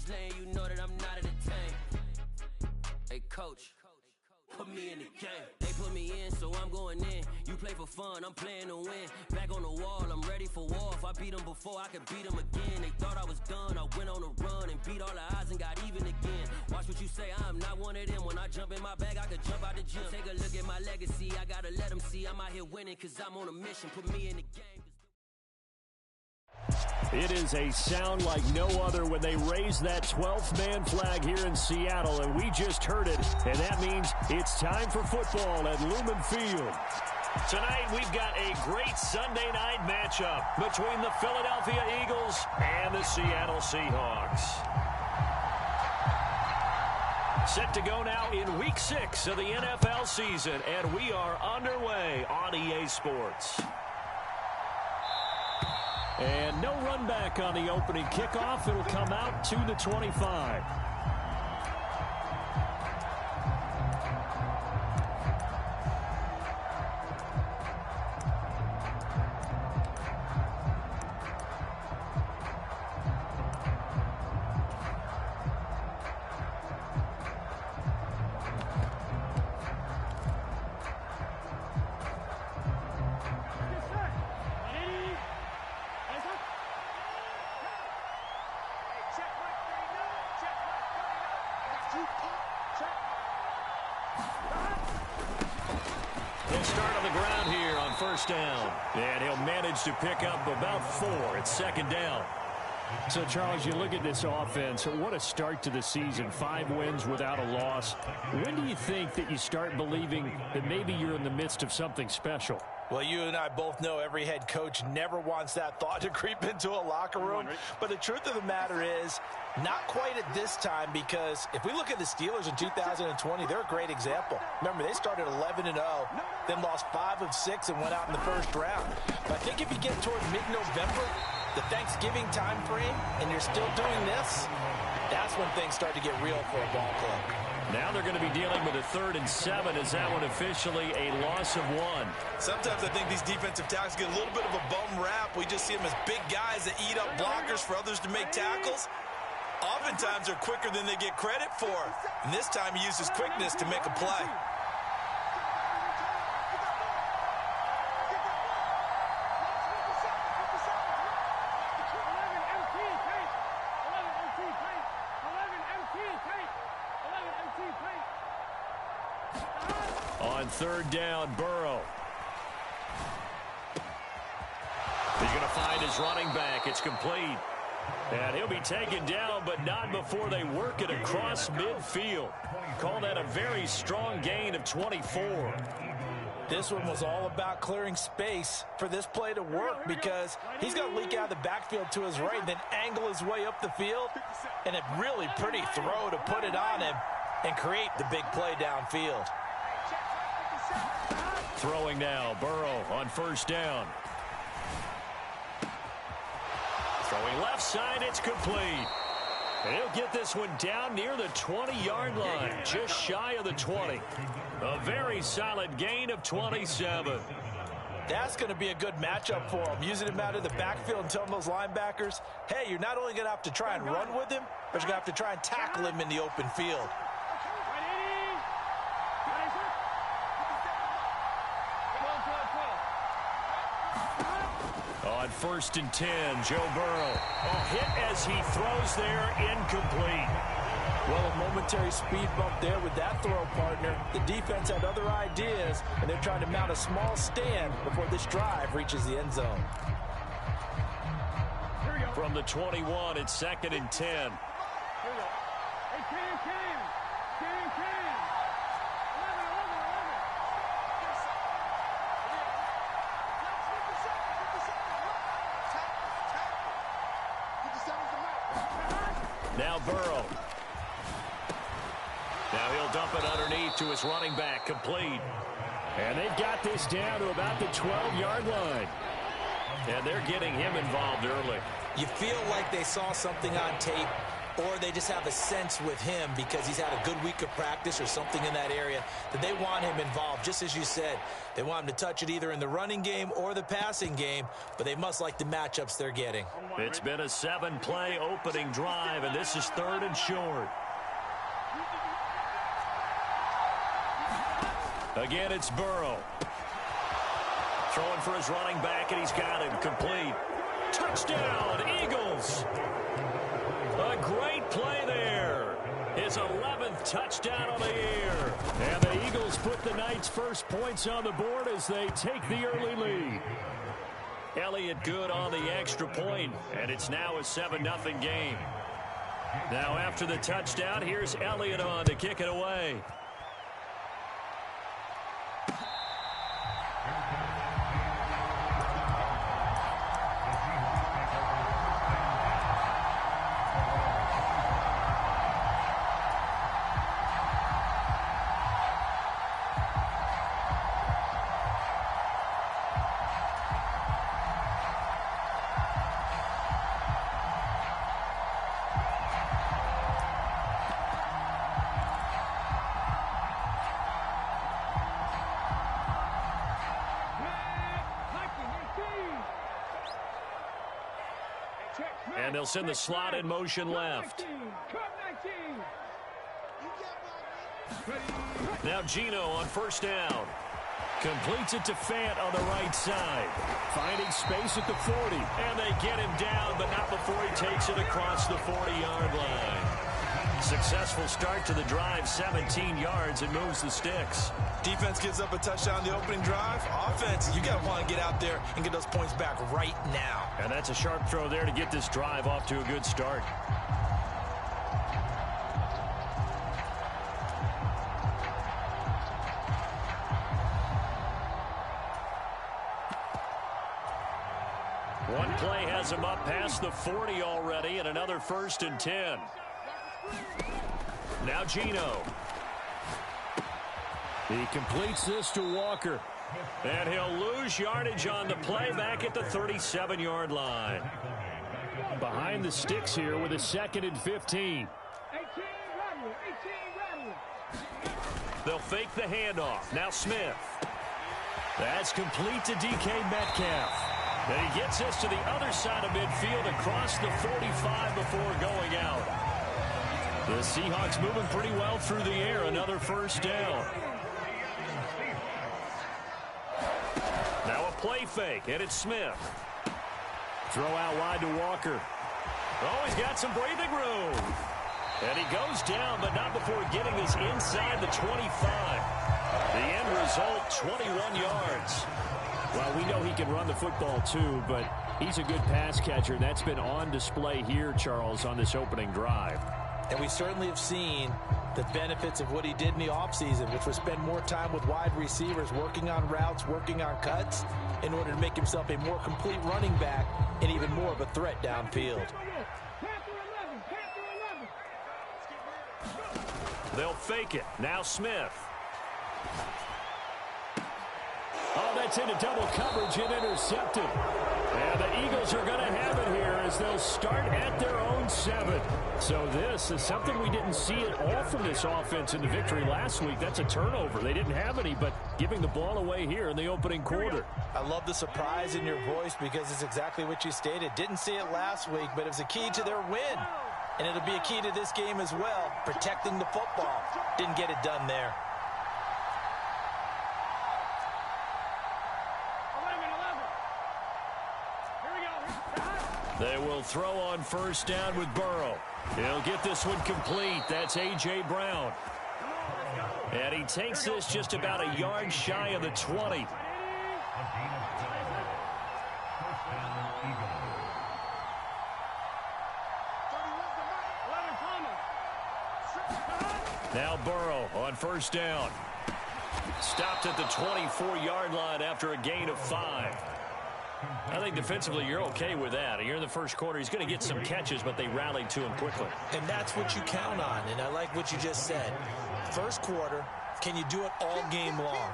this lane, you know that I'm not entertained. Hey, coach, put me in the game. They put me in, so I'm going in. You play for fun, I'm playing to win. Back on the wall, I'm ready for war. If I beat them before, I could beat them again. They thought I was done, I went on a run and beat all the odds and got even again. Watch what you say, I'm not one of them. When I jump in my bag, I could jump out the gym. Take a look at my legacy, I gotta let them see I'm out here winning, cause I'm on a mission. Put me in the game. It is a sound like no other when they raise that 12th man flag here in Seattle, and we just heard it, and that means it's time for football at Lumen Field. Tonight, we've got a great Sunday night matchup between the Philadelphia Eagles and the Seattle Seahawks. Set to go now in Week 6 of the NFL season, and we are underway on EA Sports. And no run back on the opening kickoff. It'll come out to the 25. First down, and he'll manage to pick up about 4 at second down. So, Charles, you look at this offense, what a start to the season, 5 wins without a loss. When do you think that you start believing that maybe you're in the midst of something special? Well, you and I both know every head coach never wants that thought to creep into a locker room. But the truth of the matter is, not quite at this time, because if we look at the Steelers in 2020, they're a great example. Remember, they started 11-0, then lost 5 of 6 and went out in the first round. But I think if you get toward mid-November, the Thanksgiving time frame, and you're still doing this, that's when things start to get real for a ball club. Now they're going to be dealing with a 3rd and 7. Is that one officially a loss of 1? Sometimes I think these defensive tackles get a little bit of a bum rap. We just see them as big guys that eat up blockers for others to make tackles. Oftentimes they're quicker than they get credit for. And this time he uses quickness to make a play. On 3rd down, Burrow. He's going to find his running back. It's complete. And he'll be taken down, but not before they work it across midfield. Call that a very strong gain of 24. This one was all about clearing space for this play to work, because he's going to leak out of the backfield to his right, then angle his way up the field, and a really pretty throw to put it on him and create the big play downfield. Throwing now, Burrow on 1st down. Throwing left side, it's complete. And he'll get this one down near the 20-yard line, just shy of the 20. A very solid gain of 27. That's going to be a good matchup for him, using him out of the backfield and telling those linebackers, hey, you're not only going to have to try and run with him, but you're going to have to try and tackle him in the open field. On 1st and 10, Joe Burrow. Hit as he throws there, incomplete. Well, a momentary speed bump there with that throw, partner. The defense had other ideas, and they're trying to mount a small stand before this drive reaches the end zone. From the 21, it's 2nd and 10. Here we go. Hey, Cam. 11. Now Burrow. Now he'll dump it underneath to his running back, complete. And they've got this down to about the 12-yard line. And they're getting him involved early. You feel like they saw something on tape or they just have a sense with him because he's had a good week of practice or something in that area that they want him involved. Just as you said, they want him to touch it either in the running game or the passing game, but they must like the matchups they're getting. It's been a 7-play opening drive, and this is 3rd and short. Again, it's Burrow. Throwing for his running back, and he's got him complete. Touchdown, Eagles! A great play there. His 11th touchdown on the year. And the Eagles put the Knights' first points on the board as they take the early lead. Elliott good on the extra point, and it's now a 7-0 game. Now after the touchdown, here's Elliott on to kick it away. And they'll send the slot in motion left. Now Geno on first down. Completes it to Fant on the right side. Finding space at the 40. And they get him down, but not before he takes it across the 40-yard line. Successful start to the drive, 17 yards, and moves the sticks. Defense gives up a touchdown the opening drive. Offense, you got to want to get out there and get those points back right now. And that's a sharp throw there to get this drive off to a good start. One play has him up past the 40 already, and another 1st and 10. Now Geno. He completes this to Walker. And he'll lose yardage on the play back at the 37-yard line. Behind the sticks here with a 2nd and 15. They'll fake the handoff. Now Smith. That's complete to DK Metcalf. And he gets this to the other side of midfield across the 45 before going out. The Seahawks moving pretty well through the air. Another 1st down. Now a play fake, and it's Smith. Throw out wide to Walker. Oh, he's got some breathing room. And he goes down, but not before getting this inside the 25. The end result, 21 yards. Well, we know he can run the football too, but he's a good pass catcher. That's been on display here, Charles, on this opening drive. And we certainly have seen the benefits of what he did in the offseason, which was spend more time with wide receivers, working on routes, working on cuts, in order to make himself a more complete running back and even more of a threat downfield. They'll fake it. Now Smith. Oh, that's into double coverage and intercepted. And the Eagles are going to have it here as they'll start at their own 7. So this is something we didn't see at all from this offense in the victory last week. That's a turnover. They didn't have any, but giving the ball away here in the opening quarter. I love the surprise in your voice because it's exactly what you stated. Didn't see it last week, but it was a key to their win. And it'll be a key to this game as well, protecting the football. Didn't get it done there. They will throw on first down with Burrow. He'll get this one complete. That's A.J. Brown. And he takes this just about a yard shy of the 20. Now Burrow on first down. Stopped at the 24-yard line after a gain of 5. I think defensively you're okay with that. You're in the first quarter. He's going to get some catches, but they rallied to him quickly. And that's what you count on, and I like what you just said. First quarter, can you do it all game long?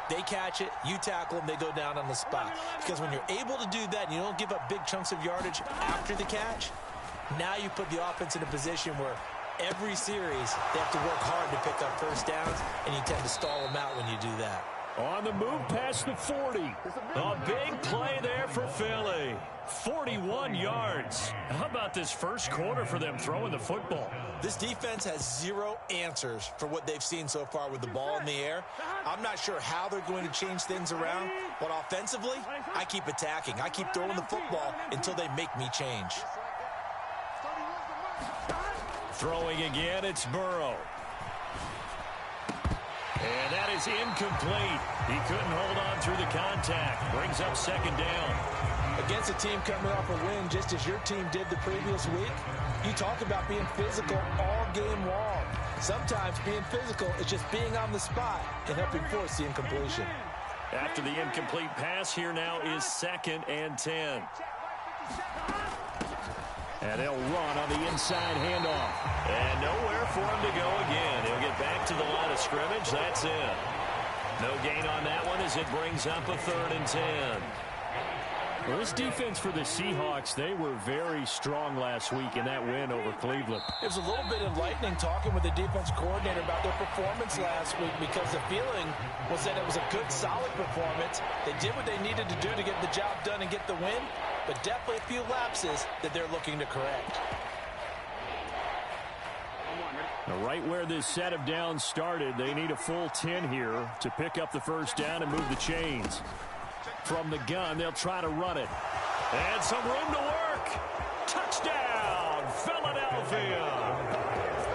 They catch it, you tackle them, they go down on the spot. Because when you're able to do that and you don't give up big chunks of yardage after the catch, Now you put the offense in a position where every series they have to work hard to pick up first downs, and you tend to stall them out when you do that. On the move past the 40. A big play there for Philly. 41 yards. How about this first quarter for them throwing the football? This defense has zero answers for what they've seen so far with the ball in the air. I'm not sure how they're going to change things around, but offensively, I keep attacking. I keep throwing the football until they make me change. Throwing again, it's Burrow. And that is incomplete. He couldn't hold on through the contact. Brings up second down. Against a team coming off a win just as your team did the previous week, you talk about being physical all game long. Sometimes being physical is just being on the spot and helping force the incompletion. After the incomplete pass, here now is 2nd and 10. And they'll run on the inside handoff. And nowhere for him to go again. He'll get back to the line of scrimmage. That's it. No gain on that one as it brings up a 3rd and 10. Well, this defense for the Seahawks, they were very strong last week in that win over Cleveland. It was a little bit enlightening talking with the defense coordinator about their performance last week, because the feeling was that it was a good, solid performance. They did what they needed to do to get the job done and get the win, but definitely a few lapses that they're looking to correct. Now, right where this set of downs started, they need a full 10 here to pick up the first down and move the chains. From the gun, they'll try to run it. And some room to work. Touchdown, Philadelphia.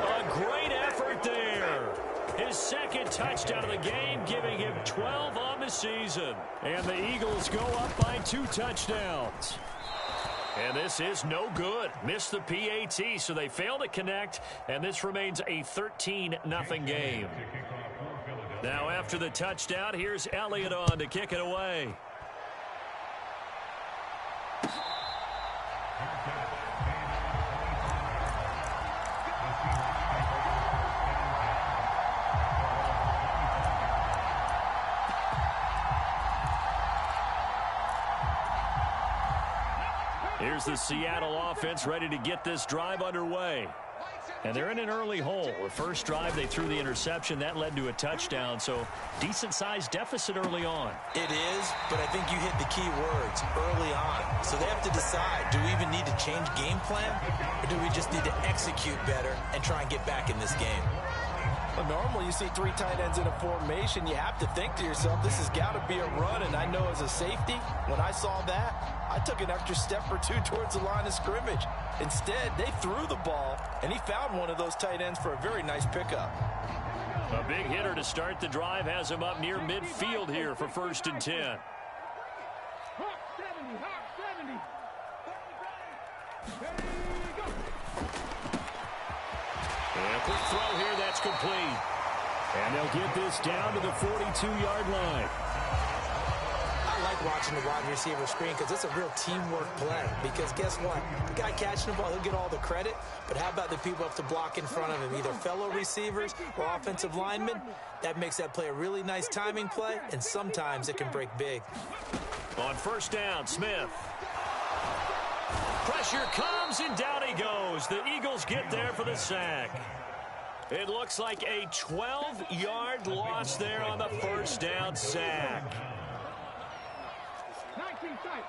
A great effort there. His 2nd touchdown of the game, giving him 12 on the season. And the Eagles go up by 2 touchdowns. And this is no good. Missed the PAT, so they fail to connect, and this remains a 13-0 game. Now after the touchdown, here's Elliott on to kick it away. Here's the Seattle offense ready to get this drive underway. And they're in an early hole. The first drive, they threw the interception. That led to a touchdown, so decent-sized deficit early on. It is, but I think you hit the key words, early on. So they have to decide, do we even need to change game plan, or do we just need to execute better and try and get back in this game? Well, normally you see 3 tight ends in a formation. You have to think to yourself, this has got to be a run, and I know as a safety, when I saw that, I took an extra step or 2 towards the line of scrimmage. Instead, they threw the ball, and he found one of those tight ends for a very nice pickup. A big hitter to start the drive has him up near midfield here for 1st and 10. Hawk 70. And a quick throw here, that's complete. And they'll get this down to the 42-yard line. I like watching the wide receiver screen because it's a real teamwork play. Because guess what? The guy catching the ball, he'll get all the credit. But how about the people have to block in front of him, either fellow receivers or offensive linemen? That makes that play a really nice timing play, and sometimes it can break big. On 1st down, Smith. Pressure comes, and down he goes. The Eagles get there for the sack. It looks like a 12-yard loss there on the 1st down sack. 19 tight.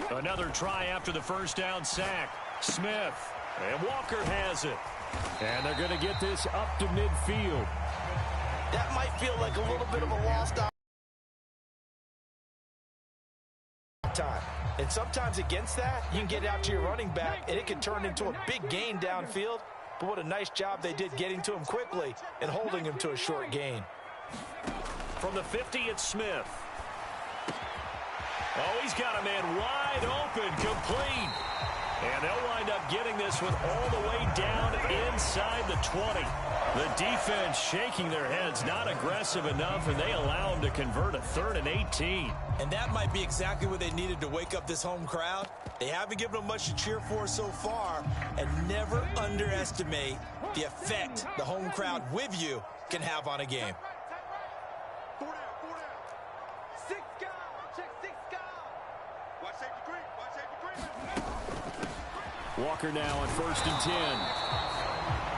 16. Another try after the 1st down sack. Smith, and Walker has it. And they're going to get this up to midfield. That might feel like a little bit of a lost time. And sometimes against that, you can get out to your running back, and it can turn into a big gain downfield. But what a nice job they did getting to him quickly and holding him to a short gain. From the 50, it's Smith. Oh, he's got a man wide open, complete. And they'll wind up getting this one all the way down inside the 20. The defense shaking their heads, not aggressive enough, and they allow them to convert a 3rd and 18. And that might be exactly what they needed to wake up this home crowd. They haven't given them much to cheer for so far, and never underestimate the effect the home crowd with you can have on a game. Walker now on 1st and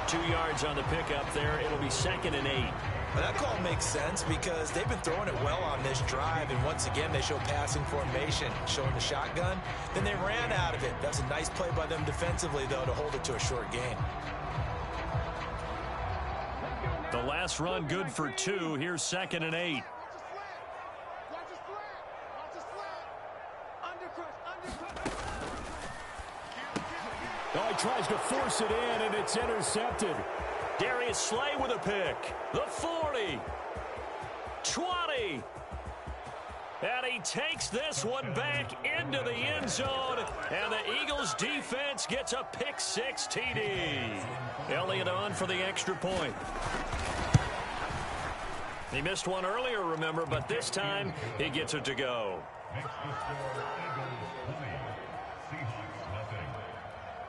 10. 2 yards on the pickup there. It'll be 2nd and 8. Well, that call makes sense because they've been throwing it well on this drive, and once again they show passing formation, showing the shotgun. Then they ran out of it. That's a nice play by them defensively, though, to hold it to a short gain. The last run good for 2. Here's 2nd and 8. Oh, he tries to force it in, and it's intercepted. Darius Slay with a pick. The 40. 20. And he takes this one back into the end zone. And the Eagles defense gets a pick 6 TD. Elliott on for the extra point. He missed one earlier, remember, but this time he gets it to go.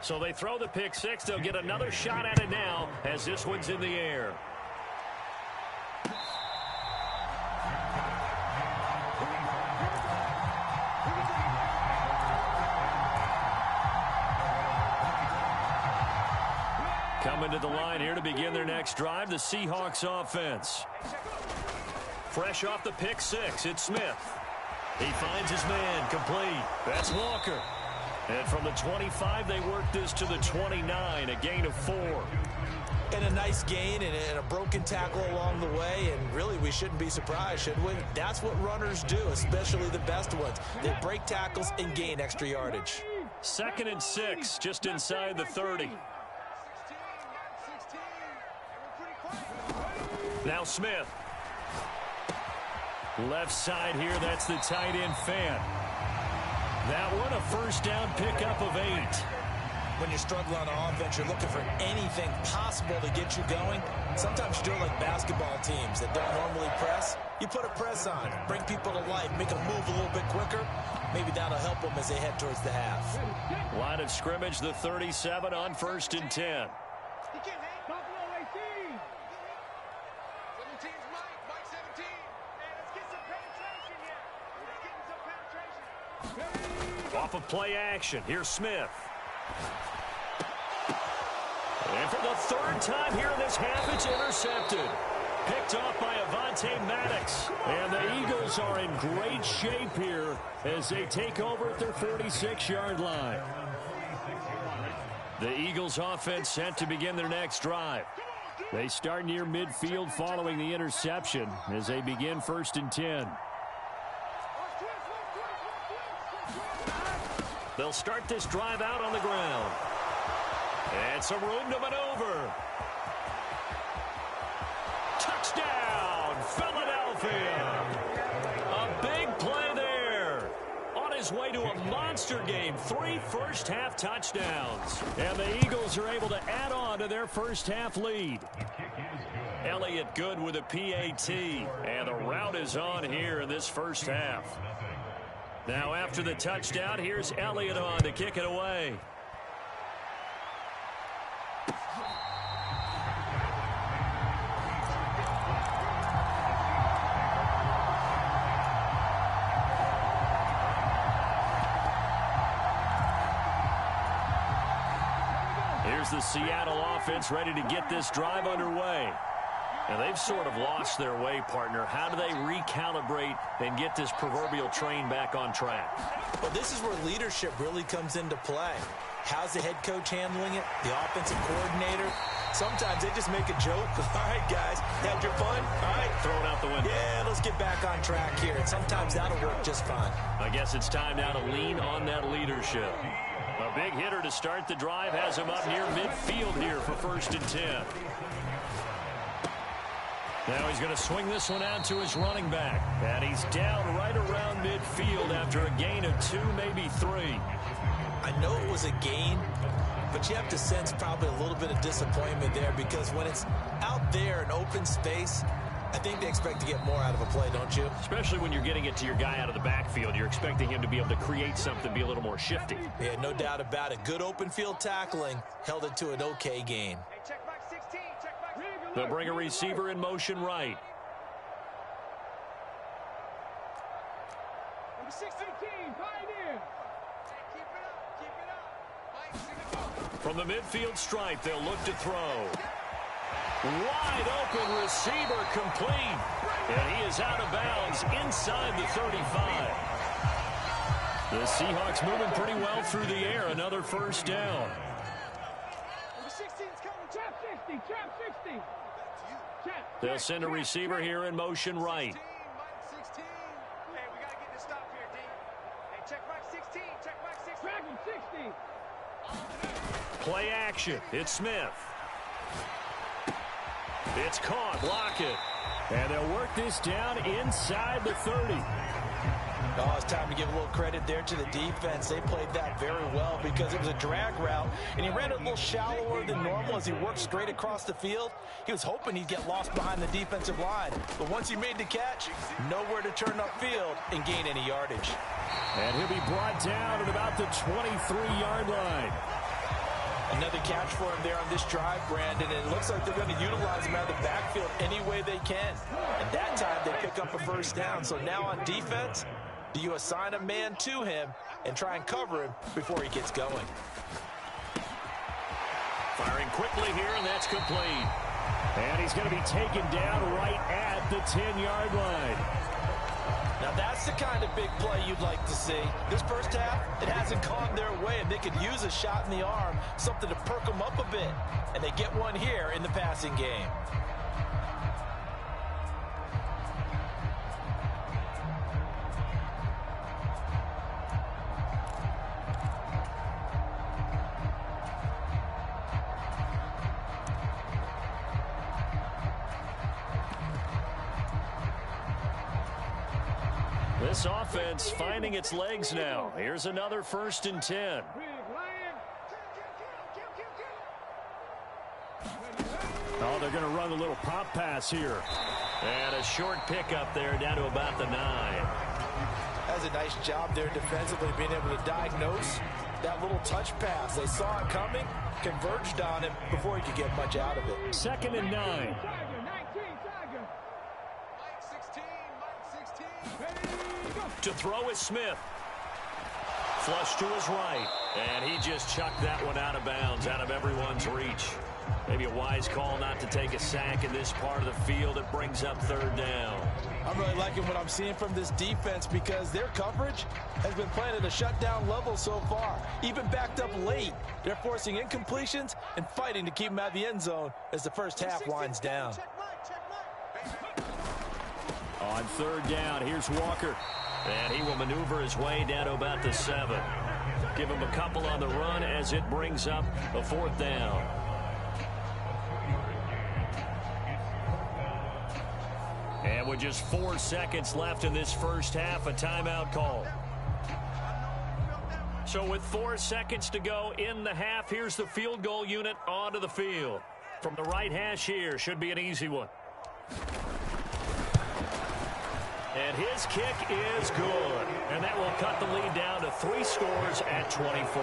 So they throw the pick 6. They'll get another shot at it now as this one's in the air. Coming to the line here to begin their next drive, the Seahawks offense. Fresh off the pick 6, it's Smith. He finds his man, complete. That's Walker. And from the 25, they work this to the 29, a gain of 4. And a nice gain and a broken tackle along the way, and really we shouldn't be surprised, should we? That's what runners do, especially the best ones. They break tackles and gain extra yardage. 2nd and 6, just inside the 30. Now Smith. Left side here, that's the tight end Fant. That one a first down pickup of 8. When you're struggling on offense, you're looking for anything possible to get you going. Sometimes you do it like basketball teams that don't normally press. You put a press on, bring people to life, make them move a little bit quicker. Maybe that'll help them as they head towards the half. Line of scrimmage, the 37 on 1st and 10. Off of play action, here's Smith. And for the 3rd time here in this half, it's intercepted. Picked off by Avonte Maddox. And the Eagles are in great shape here as they take over at their 46-yard line. The Eagles offense set to begin their next drive. They start near midfield following the interception as they begin 1st and 10. They'll start this drive out on the ground. And some room to maneuver. Touchdown, Philadelphia. A big play there. On his way to a monster game. 3 first-half touchdowns. And the Eagles are able to add on to their first-half lead. Elliott good with a PAT. And the route is on here in this first half. Now after the touchdown, here's Elliott on to kick it away. Here's the Seattle offense ready to get this drive underway. And they've sort of lost their way, partner. How do they recalibrate and get this proverbial train back on track? Well, this is where leadership really comes into play. How's the head coach handling it? The offensive coordinator? Sometimes they just make a joke. All right, guys, had your fun? All right. Throw it out the window. Yeah, let's get back on track here. And sometimes that'll work just fine. I guess it's time now to lean on that leadership. A big hitter to start the drive has him up near midfield here for 1st and 10. Now he's going to swing this one out to his running back. And he's down right around midfield after a gain of 2, maybe 3. I know it was a gain, but you have to sense probably a little bit of disappointment there because when it's out there in open space, I think they expect to get more out of a play, don't you? Especially when you're getting it to your guy out of the backfield. You're expecting him to be able to create something, be a little more shifty. Yeah, no doubt about it. Good open field tackling held it to an okay gain. They'll bring a receiver in motion right. Number 16, Pioneer. Keep it up, keep it up. From the midfield stripe, they'll look to throw. Wide open receiver complete. And he is out of bounds inside the 35. The Seahawks moving pretty well through the air. Another first down. They'll send a receiver here in motion right. Play action. It's Smith. It's caught. Block it. And they'll work this down inside the 30. Oh, it's time to give a little credit there to the defense. They played that very well because it was a drag route, and he ran it a little shallower than normal as he worked straight across the field. He was hoping he'd get lost behind the defensive line, but once he made the catch, nowhere to turn upfield and gain any yardage. And he'll be brought down at about the 23-yard line. Another catch for him there on this drive, Brandon, and it looks like they're going to utilize him out of the backfield any way they can. And that time they pick up a first down. So now on defense, do you assign a man to him and try and cover him before he gets going? Firing quickly here, and that's complete. And he's going to be taken down right at the 10-yard line. Now that's the kind of big play you'd like to see. This first half, it hasn't gone their way, and they could use a shot in the arm, something to perk them up a bit. And they get one here in the passing game. This offense finding its legs now. Here's another 1st and 10. Oh, they're going to run a little pop pass here. And a short pickup there down to about the 9. That's a nice job there defensively, being able to diagnose that little touch pass. They saw it coming, converged on it before he could get much out of it. 2nd and 9. To throw is Smith. Flush to his right. And he just chucked that one out of bounds, out of everyone's reach. Maybe a wise call not to take a sack in this part of the field. It brings up 3rd down. I'm really liking what I'm seeing from this defense because their coverage has been playing at a shutdown level so far. Even backed up late, they're forcing incompletions and fighting to keep them out of the end zone as the first half winds down. On 3rd down, here's Walker. And he will maneuver his way down to about the 7. Give him a couple on the run as it brings up a 4th down. And with just 4 seconds left in this first half, a timeout call. So with 4 seconds to go in the half, here's the field goal unit onto the field. From the right hash here, should be an easy one. And his kick is good. And that will cut the lead down to 3 scores at 24.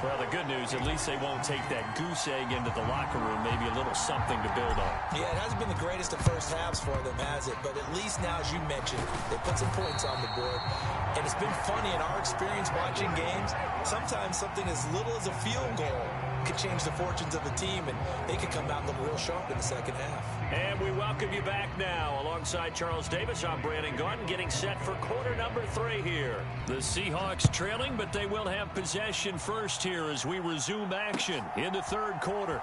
Well, the good news, at least they won't take that goose egg into the locker room. Maybe a little something to build on. Yeah, it hasn't been the greatest of first halves for them, has it? But at least now, as you mentioned, they put some points on the board. And it's been funny in our experience watching games. Sometimes something as little as a field goal could change the fortunes of a team, and they could come out and look real sharp in the second half. And we welcome you back now. Alongside Charles Davis, I'm Brandon Gaudin, getting set for quarter number 3 here. The Seahawks trailing, but they will have possession first here as we resume action in the 3rd quarter.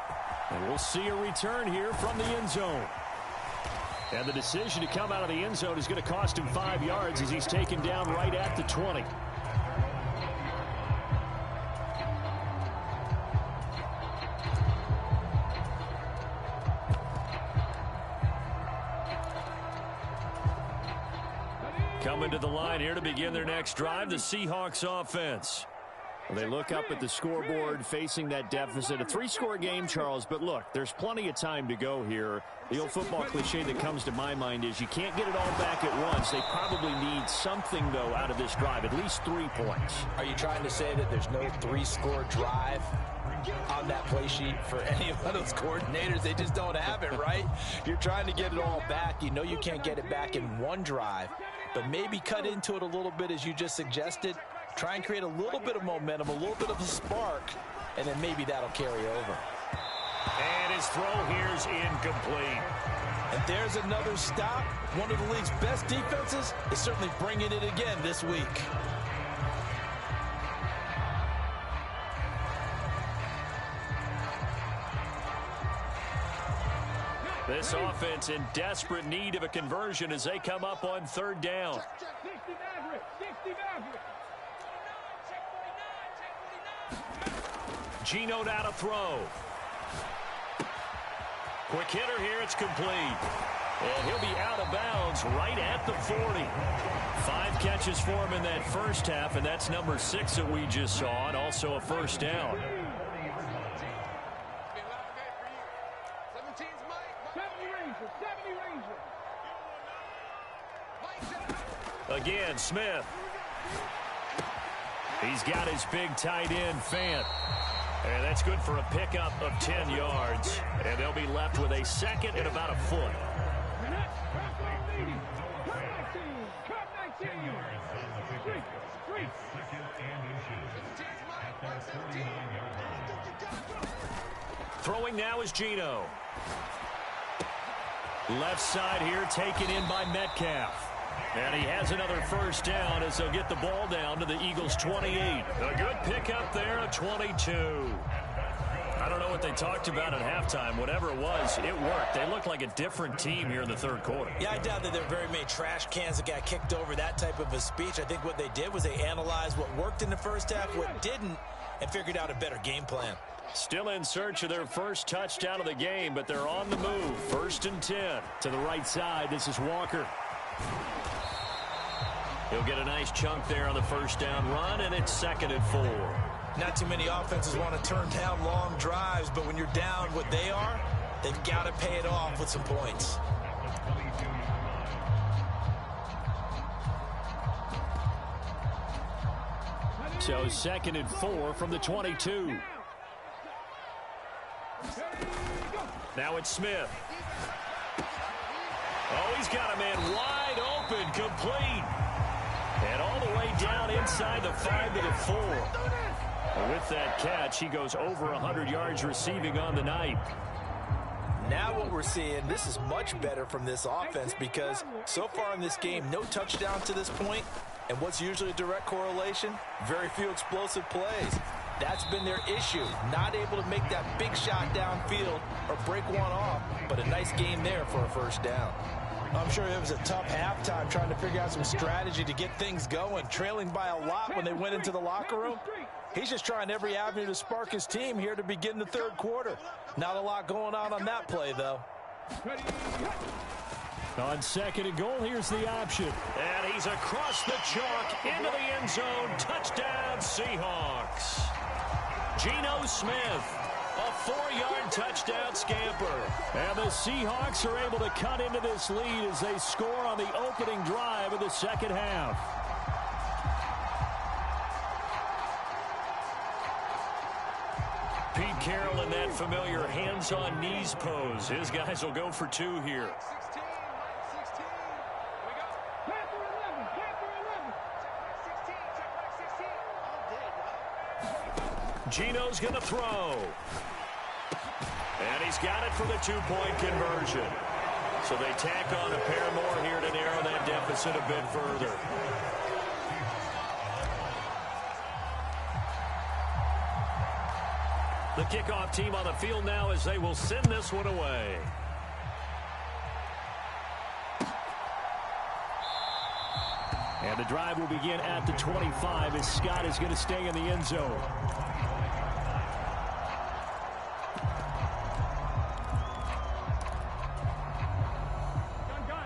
And we'll see a return here from the end zone. And the decision to come out of the end zone is going to cost him 5 yards as he's taken down right at the 20. Coming to the line here to begin their next drive, the Seahawks offense. Well, they look up at the scoreboard facing that deficit. A 3-score game, Charles, but look, there's plenty of time to go here. The old football cliche that comes to my mind is you can't get it all back at once. They probably need something, though, out of this drive, at least 3 points. Are you trying to say that there's no 3-score drive on that play sheet for any of those coordinators? They just don't have it, right? You're trying to get it all back. You know you can't get it back in one drive, but maybe cut into it a little bit as you just suggested Try and create a little bit of momentum, a little bit of a spark, and then maybe that'll carry over. And his throw here's incomplete. And there's another stop. One of the league's best defenses is certainly bringing it again this week. This offense in desperate need of a conversion as they come up on third down. 60 Maverick, 60 Maverick. Geno now to throw. Quick hitter here, it's complete. And he'll be out of bounds right at the 40. 5 catches for him in that first half, and that's number 6 that we just saw, and also a first down. 70 Ranger. Again, Smith. He's got his big tight end, Fant. And that's good for a pickup of 10 yards. And they'll be left with a second and about a foot. Throwing now is Geno. Left side here taken in by Metcalf. And he has another first down as they'll get the ball down to the Eagles' 28. A good pickup there, a 22. I don't know what they talked about at halftime. Whatever it was, it worked. They look like a different team here in the third quarter. Yeah, I doubt that there were very many trash cans that got kicked over, that type of a speech. I think what they did was they analyzed what worked in the first half, what didn't, and figured out a better game plan. Still in search of their first touchdown of the game, but they're on the move. 1st and 10 to the right side. This is Walker. He'll get a nice chunk there on the first down run, and it's 2nd and 4. Not too many offenses want to turn down long drives, but when you're down what they are, they've got to pay it off with some points. So 2nd and 4 from the 22. Now it's Smith. Oh, he's got a man wide open, complete. And all the way down inside the 5 to the 4. With that catch, he goes over 100 yards receiving on the night. Now what we're seeing, this is much better from this offense because so far in this game, no touchdown to this point. And what's usually a direct correlation? Very few explosive plays. That's been their issue. Not able to make that big shot downfield or break one off, but a nice game there for a first down. I'm sure it was a tough halftime trying to figure out some strategy to get things going, trailing by a lot when they went into the locker room. He's just trying every avenue to spark his team here to begin the third quarter. Not a lot going on that play, though. On 2nd and goal, here's the option. And he's across the chalk into the end zone. Touchdown, Seahawks. Geno Smith. A 4-yard touchdown scamper. And the Seahawks are able to cut into this lead as they score on the opening drive of the second half. Pete Carroll in that familiar hands-on knees pose. His guys will go for 2 here. Geno's going to throw. And he's got it for the 2-point conversion. So they tack on a pair more here to narrow that deficit a bit further. The kickoff team on the field now as they will send this one away. And the drive will begin at the 25 as Scott is going to stay in the end zone.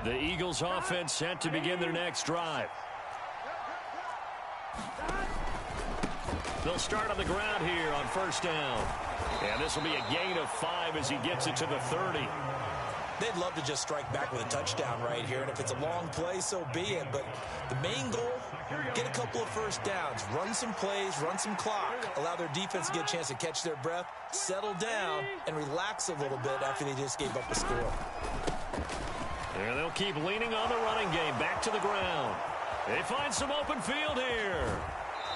The Eagles offense set to begin their next drive. They'll start on the ground here on first down. And this will be a gain of 5 as he gets it to the 30. They'd love to just strike back with a touchdown right here, and if it's a long play, so be it. But the main goal, get a couple of first downs, run some plays, run some clock, allow their defense to get a chance to catch their breath, settle down, and relax a little bit after they just gave up a score. And they'll keep leaning on the running game. Back to the ground. They find some open field here.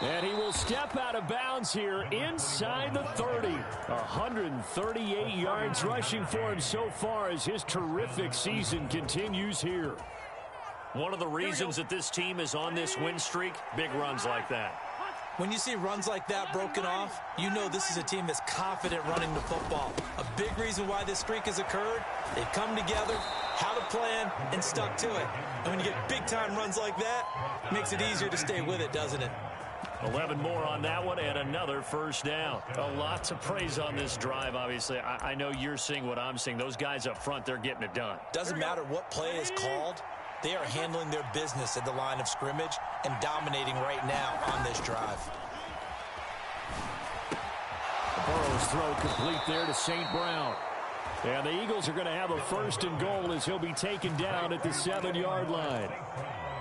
And he will step out of bounds here inside the 30. 138 yards rushing for him so far as his terrific season continues here. One of the reasons that this team is on this win streak, big runs like that. When you see runs like that broken off, you know this is a team that's confident running the football. A big reason why this streak has occurred, they've come together, had a plan, and stuck to it. And when you get big-time runs like that, it makes it easier to stay with it, doesn't it? 11 more on that one and another first down. A lot to praise on this drive, obviously. I know you're seeing what I'm seeing. Those guys up front, they're getting it done. Doesn't matter what play is called. They are handling their business at the line of scrimmage and dominating right now on this drive. Burrow's throw complete there to St. Brown. And the Eagles are going to have a first and goal as he'll be taken down at the 7-yard line.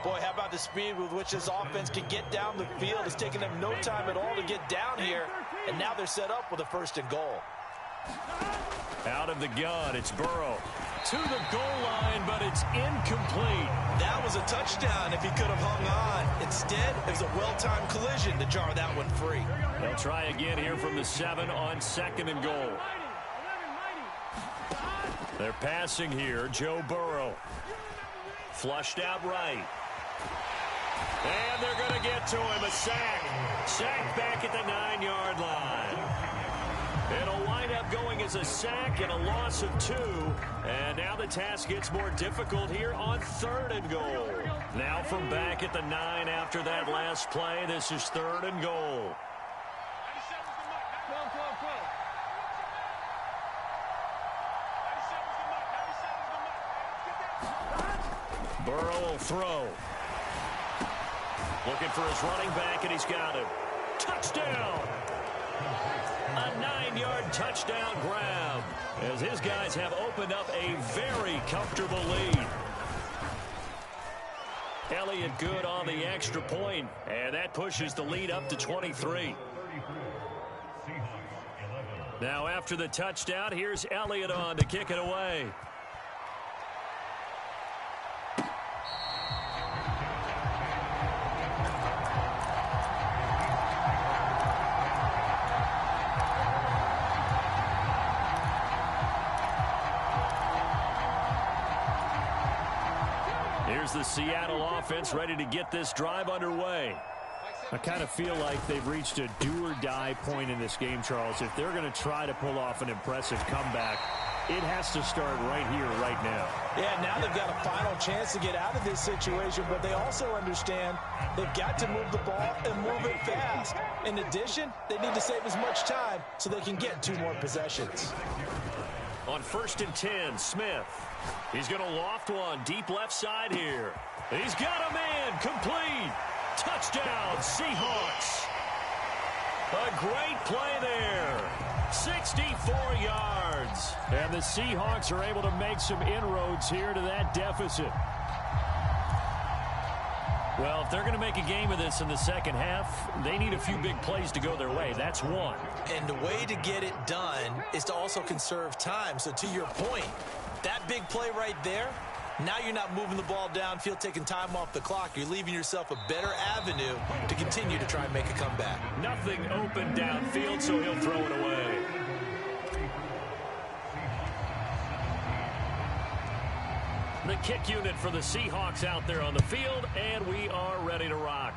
Boy, how about the speed with which this offense can get down the field? It's taken them no time at all to get down here, and now they're set up with a first and goal. Out of the gun, it's Burrow. To the goal line, but it's incomplete. That was a touchdown if he could have hung on. Instead, it was a well-timed collision to jar that one free. They'll try again here from the 7 on second and goal. They're passing here, Joe Burrow. Flushed out right. And they're going to get to him, a sack. Sack back at the 9-yard line. It'll wind up going as a sack and a loss of 2. And now the task gets more difficult here on third and goal. Now from back at the 9 after that last play, this is third and goal. Burrow will throw. Looking for his running back, and he's got him. Touchdown! A 9-yard touchdown grab as his guys have opened up a very comfortable lead. Elliott good on the extra point, and that pushes the lead up to 23. Now after the touchdown, here's Elliott on to kick it away. The Seattle offense ready to get this drive underway. I kind of feel like they've reached a do-or-die point in this game, Charles. If they're going to try to pull off an impressive comeback, it has to start right here, right now. Yeah, now they've got a final chance to get out of this situation, but they also understand they've got to move the ball and move it fast. In addition, they need to save as much time so they can get 2 more possessions. On 1st and 10, Smith. He's going to loft one deep left side here. He's got a man complete. Touchdown, Seahawks. A great play there. 64 yards. And the Seahawks are able to make some inroads here to that deficit. Well, if they're going to make a game of this in the second half, they need a few big plays to go their way. That's one. And the way to get it done is to also conserve time. So to your point, that big play right there, now you're not moving the ball downfield, taking time off the clock. You're leaving yourself a better avenue to continue to try and make a comeback. Nothing open downfield, so he'll throw it away. The kick unit for the Seahawks out there on the field, and we are ready to rock.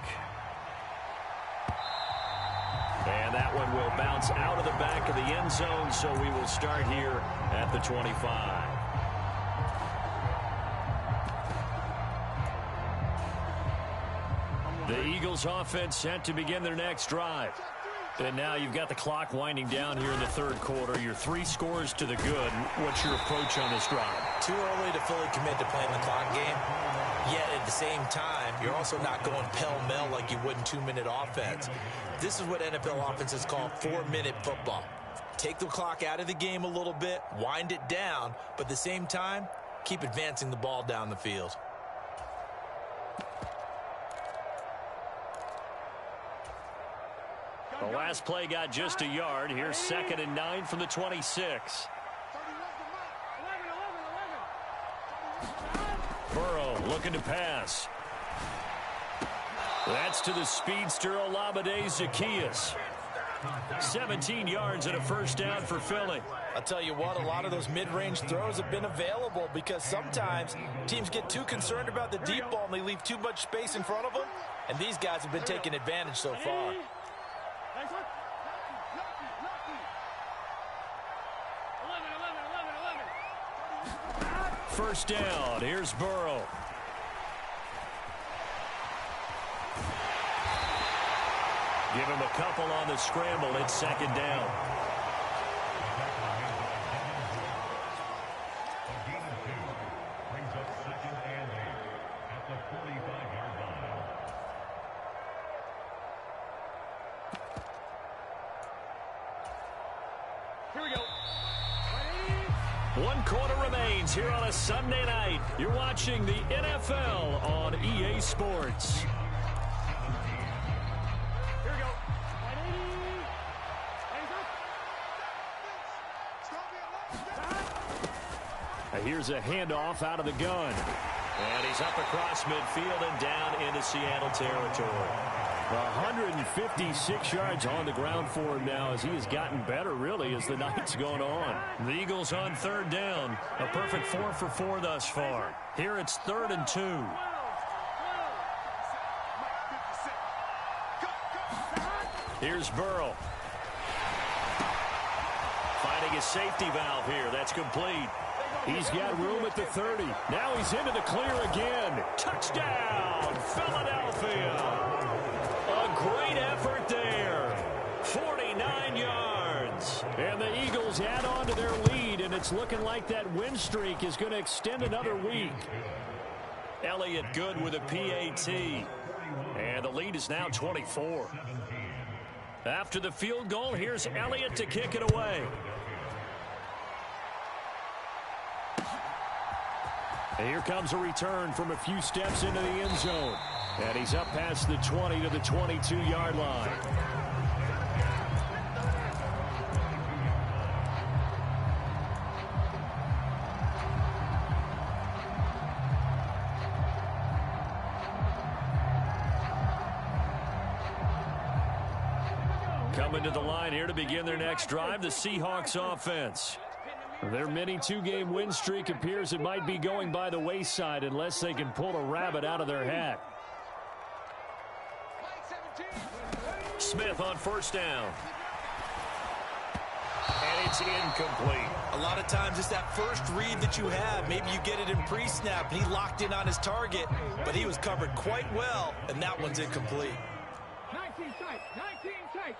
And that one will bounce out of the back of the end zone, so we will start here at the 25. The Eagles offense set to begin their next drive. And now you've got the clock winding down here in the third quarter. You're 3 scores to the good. What's your approach on this drive? Too early to fully commit to playing the clock game. Yet at the same time, you're also not going pell-mell like you would in 2-minute offense. This is what NFL offenses call 4-minute football. Take the clock out of the game a little bit, wind it down, but at the same time, keep advancing the ball down the field. The last play got just a yard. Here's 2nd and 9 from the 26. Burrow looking to pass. That's to the speedster Olamide Zaccheaus. 17 yards and a first down for Philly. I'll tell you what, a lot of those mid-range throws have been available because sometimes teams get too concerned about the deep ball and they leave too much space in front of them, and these guys have been taking advantage so far. First down, here's Burrow. Give him a couple on the scramble. It's second down. Here we go. 1 quarter remains here on a Sunday night. You're watching the NFL on EA Sports. Here's a handoff out of the gun. And he's up across midfield and down into Seattle territory. 156 yards on the ground for him now as he has gotten better, really, as the night's gone on. The Eagles on third down. A perfect 4 for 4 thus far. Here it's 3rd and 2. Here's Burrow. Finding a safety valve here. That's complete. He's got room at the 30. Now he's into the clear again. Touchdown, Philadelphia. A great effort there. 49 yards. And the Eagles add on to their lead, and it's looking like that win streak is going to extend another week. Elliott good with a PAT. And the lead is now 24. After the field goal, here's Elliott to kick it away. And here comes a return from a few steps into the end zone. And he's up past the 20 to the 22-yard line. Coming to the line here to begin their next drive, the Seahawks offense. Their mini 2-game win streak appears it might be going by the wayside unless they can pull a rabbit out of their hat. Smith on first down. And it's incomplete. A lot of times it's that first read that you have. Maybe you get it in pre-snap, and he locked in on his target, but he was covered quite well, and that one's incomplete. 19 tight. 19 tight.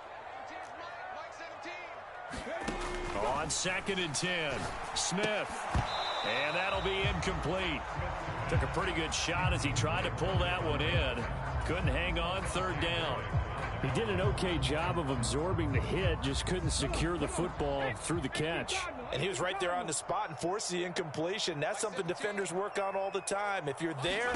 On 2nd and 10, Smith. And that'll be incomplete. Took a pretty good shot as he tried to pull that one in. Couldn't hang on 3rd down. He did an okay job of absorbing the hit, just couldn't secure the football through the catch. And he was right there on the spot and forced the incompletion. That's something defenders work on all the time. If you're there,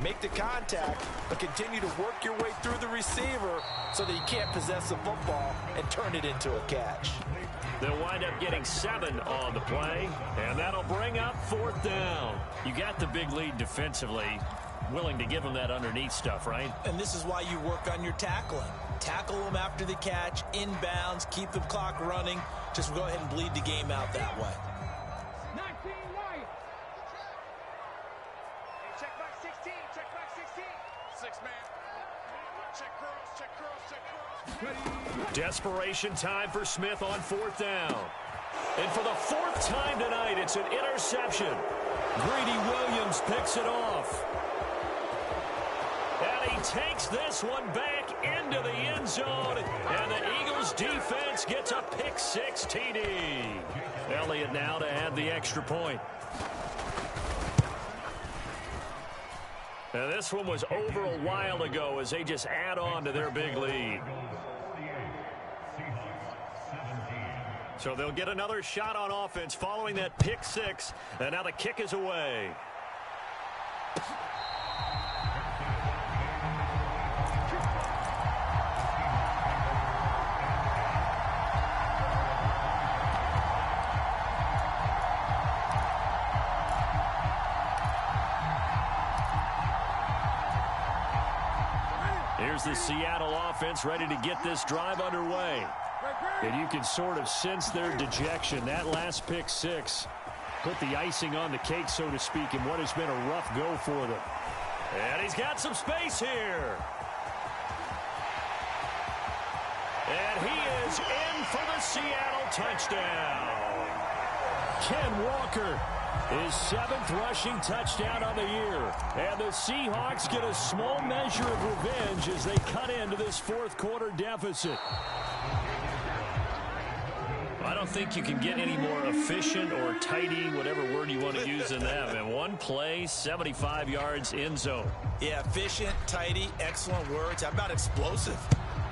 make the contact, but continue to work your way through the receiver so that you can't possess the football and turn it into a catch. They'll wind up getting 7 on the play, and that'll bring up 4th down. You got the big lead defensively. Willing to give them that underneath stuff, right? And this is why you work on your tackling. Tackle them after the catch, inbounds, keep the clock running. Just go ahead and bleed the game out that way. 19 right. Hey, check back 16. Check back 16. 6-man. Check cross. Check cross. Check cross. Desperation time for Smith on 4th down. And for the 4th time tonight, it's an interception. Greedy Williams picks it off. And he takes this one back into the end zone. And the Eagles defense gets a pick-6 TD. Elliott now to add the extra point. Now this one was over a while ago as they just add on to their big lead. So they'll get another shot on offense following that pick-6. And now the kick is away. Here's the Seattle offense ready to get this drive underway. And you can sort of sense their dejection. That last pick six put the icing on the cake, so to speak, in what has been a rough go for them. And he's got some space here. And he is in for the Seattle touchdown. Ken Walker, his 7th rushing touchdown on the year. And the Seahawks get a small measure of revenge as they cut into this fourth quarter deficit. I don't think you can get any more efficient or tidy, whatever word you want to use in that. And one play, 75 yards in zone. Yeah, efficient, tidy, excellent words. How about explosive?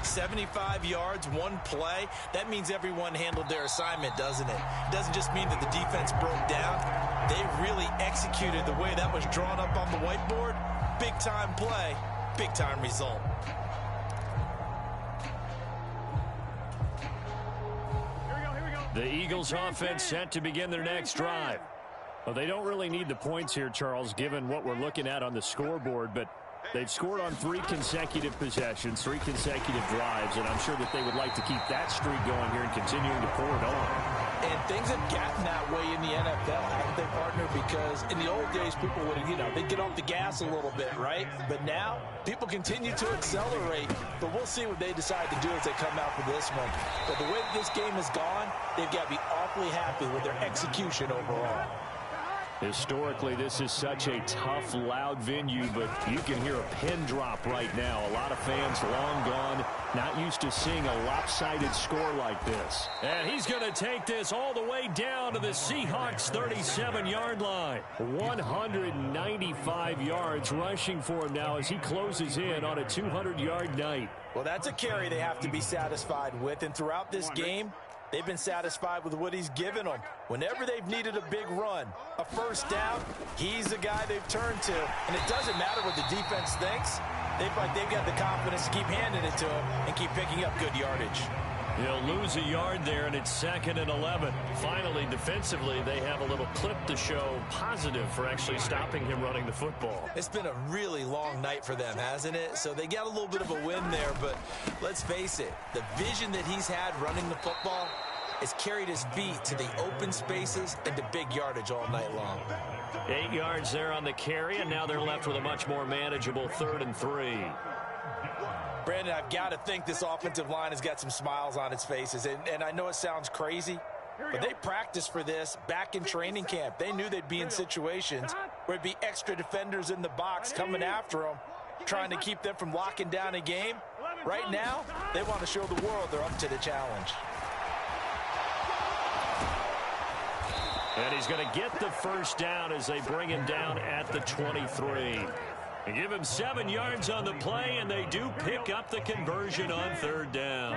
75 yards, one play. That means everyone handled their assignment, doesn't it? It doesn't just mean that the defense broke down. They really executed the way that was drawn up on the whiteboard. Big-time play, big-time result. The Eagles offense set to begin their next drive. Well, they don't really need the points here, Charles, given what we're looking at on the scoreboard, but they've scored on 3 consecutive possessions, 3 consecutive drives, and I'm sure that they would like to keep that streak going here and continuing to pour it on. And things have gotten that way in the NFL, haven't they, partner? Because in the old days, people would, they'd get off the gas a little bit, right? But now, people continue to accelerate. But we'll see what they decide to do as they come out for this one. But the way that this game has gone, they've got to be awfully happy with their execution overall. Historically, this is such a tough, loud venue, but you can hear a pin drop right now. A lot of fans long gone, not used to seeing a lopsided score like this. And he's going to take this all the way down to the Seahawks' 37-yard line. 195 yards rushing for him now as he closes in on a 200-yard night. Well, that's a carry they have to be satisfied with, and throughout this game, they've been satisfied with what he's given them. Whenever they've needed a big run, a first down, he's the guy they've turned to. And it doesn't matter what the defense thinks. They've got the confidence to keep handing it to him and keep picking up good yardage. He'll lose a yard there, and it's 2nd and 11. Finally, defensively, they have a little clip to show positive for actually stopping him running the football. It's been a really long night for them, hasn't it? So they got a little bit of a win there, but let's face it, the vision that he's had running the football has carried his feet to the open spaces and to big yardage all night long. 8 yards there on the carry, and now they're left with a much more manageable 3rd and 3. Brandon, I've got to think this offensive line has got some smiles on its faces. And I know it sounds crazy, but they practiced for this back in training camp. They knew they'd be in situations where it'd be extra defenders in the box coming after them, trying to keep them from locking down a game. Right now, they want to show the world they're up to the challenge. And he's going to get the first down as they bring him down at the 23. They give him 7 yards on the play, and they do pick up the conversion on 3rd down.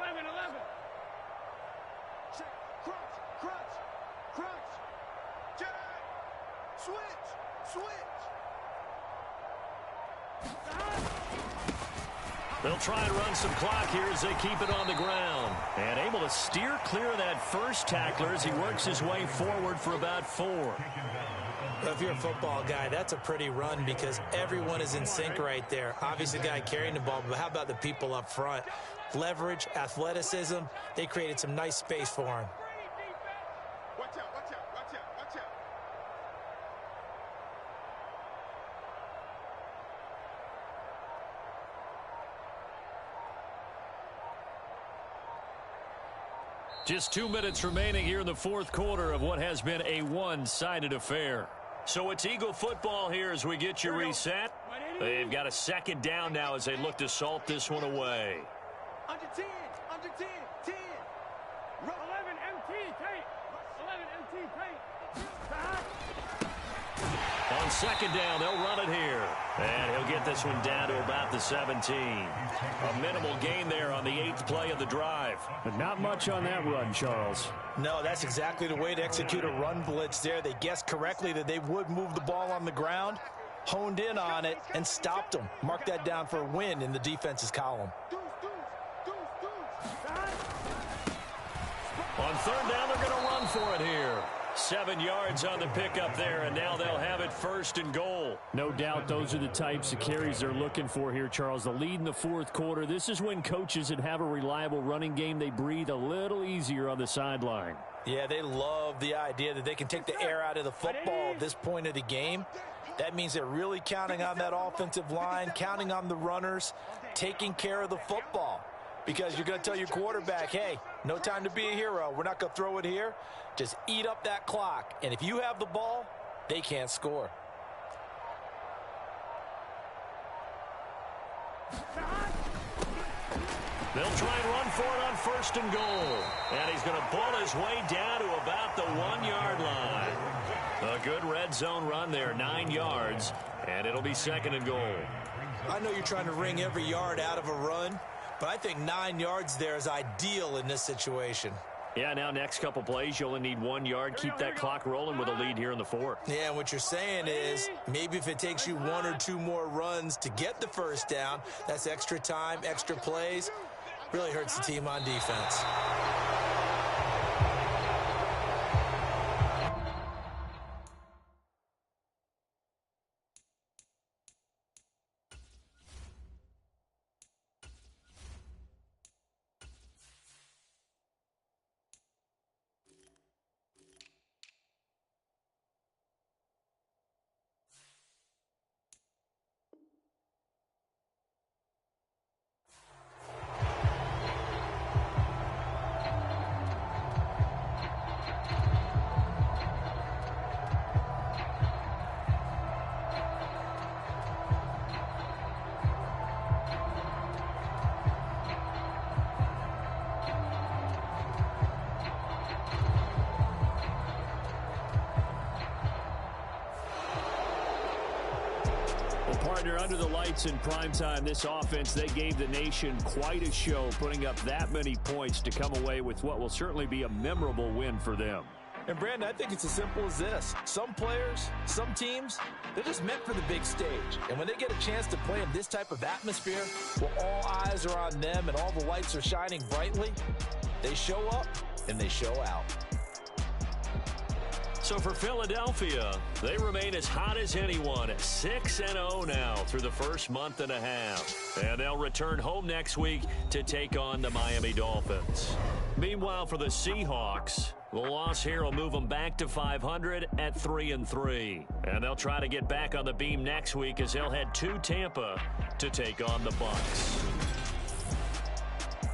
11. Check. Crunch. Check. Switch. They'll try and run some clock here as they keep it on the ground. And able to steer clear of that first tackler as he works his way forward for about 4. Well, if you're a football guy, that's a pretty run because everyone is in sync right there. Obviously, the guy carrying the ball, but how about the people up front? Leverage, athleticism, they created some nice space for him. Watch out. Just 2 minutes remaining here in the fourth quarter of what has been a one-sided affair. So it's Eagle football here as we get you reset. They've got a 2nd down now as they look to salt this one away. Under 10. 10. 11 MT tight. 11 MT tight. On 2nd down, they'll run it here. And he'll get this one down to about the 17. A minimal gain there on the 8th play of the drive. But not much on that run, Charles. No, that's exactly the way to execute a run blitz there. They guessed correctly that they would move the ball on the ground, honed in on it, and stopped them. Mark that down for a win in the defense's column. On 3rd down, they're going to run for it here. 7 yards on the pickup there, and now they'll have it 1st and goal. No doubt those are the types of carries they're looking for here, Charles. The lead in the 4th quarter. This is when coaches that have a reliable running game, they breathe a little easier on the sideline. Yeah, they love the idea that they can take the air out of the football at this point of the game. That means they're really counting on that offensive line, counting on the runners, taking care of the football. Because you're going to tell your quarterback, hey, no time to be a hero. We're not going to throw it here. Just eat up that clock. And if you have the ball, they can't score. They'll try and run for it on 1st and goal. And he's going to pull his way down to about the 1-yard line. A good red zone run there, 9 yards. And it'll be 2nd and goal. I know you're trying to wring every yard out of a run, but I think 9 yards there is ideal in this situation. Yeah, now next couple plays, you only need 1 yard. Keep that clock rolling with a lead here in the 4th. Yeah, and what you're saying is maybe if it takes you 1 or 2 more runs to get the 1st down, that's extra time, extra plays. Really hurts the team on defense. Partner, under the lights in primetime, this offense, they gave the nation quite a show, putting up that many points to come away with what will certainly be a memorable win for them. And, Brandon, I think it's as simple as this. Some players, some teams, they're just meant for the big stage. And when they get a chance to play in this type of atmosphere, where all eyes are on them and all the lights are shining brightly, they show up and they show out. So for Philadelphia, they remain as hot as anyone at 6-0 now through the first month and a half. And they'll return home next week to take on the Miami Dolphins. Meanwhile, for the Seahawks, the loss here will move them back to 500 at 3-3. And they'll try to get back on the beam next week as they'll head to Tampa to take on the Bucs.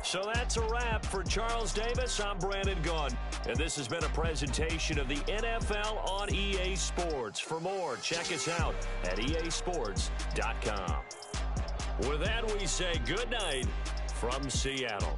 So that's a wrap. For Charles Davis, I'm Brandon Gunn. And this has been a presentation of the NFL on EA Sports. For more, check us out at easports.com. With that, we say good night from Seattle.